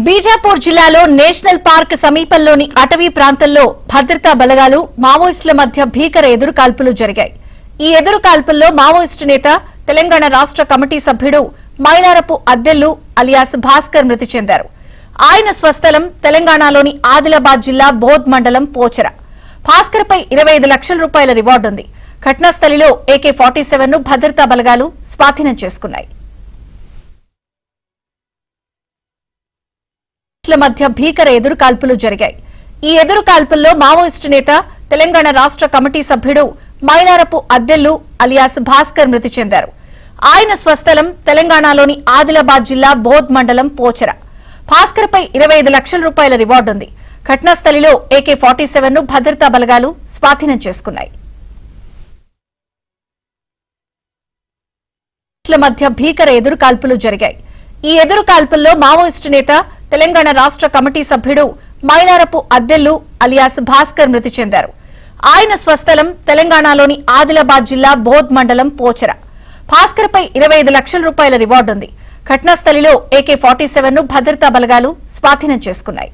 బీజాపూర్ జిల్లాలో national park సమీపంలోని అటవీ ప్రాంతంలో భద్రతా బలగాలు మావోయిస్టుల మధ్య భీకర ఎదురుకాల్పులు జరిగాయి. ఈ ఎదురుకాల్పుల్లో మావోయిస్టు నేత తెలంగాణ రాష్ట్ర కమిటీ సభ్యుడు మైలారపు అద్దెల్లు అలియాస్ భాస్కర్ మృతి చెందారు. ఆయన స్వస్థలం తెలంగాణలోని ఆదిలాబాద్ జిల్లా బోధ్ మండలం పోచర. భాస్కర్ పై 25 లక్షల రూపాయల రివార్డు ఉంది. ఘటనాస్థలిలో AK-47 ను భద్రతా బలగాలు స్వాధీనం చేసుకున్నాయి. మధ్య భీకర ఎదురుకాల్పులు జరిగాయి. ఈ ఎదురుకాల్పుల్లో మావోయిస్టు నేత తెలంగాణ రాష్ట్ర కమిటీ సభ్యుడు మైలారపు అద్దెల్లు అలియాస్ భాస్కర్ మృతి చెందారు. ఆయన స్వస్థలం తెలంగాణలోని ఆదిలాబాద్ జిల్లా బోధ్ మండలం పోచర. భాస్కర్ పై 25 లక్షల రూపాయల రివార్డు ఉంది. ఘటనాస్థలిలో AK-47 ను భద్రతా బలగాలు స్వాధీనం చేసుకున్నాయి. మధ్య భీకర ఎదురుకాల్పులు జరిగాయి. ఈ ఎదురుకాల్పుల్లో మావోయిస్టు నేత తెలంగాణ రాష్ట్ర కమిటీ సభ్యుడు మైలారపు అద్దెల్లు అలియాస్ భాస్కర్ మృతి చెందారు. ఆయన స్వస్థలం తెలంగాణలోని ఆదిలాబాద్ జిల్లా బోధ్ మండలం పోచర. భాస్కర్ పై 25 లక్షల రూపాయల రివార్డు ఉంది. ఘటనాస్థలిలో AK-47 ను భద్రతా బలగాలు స్వాధీనం చేసుకున్నాయి.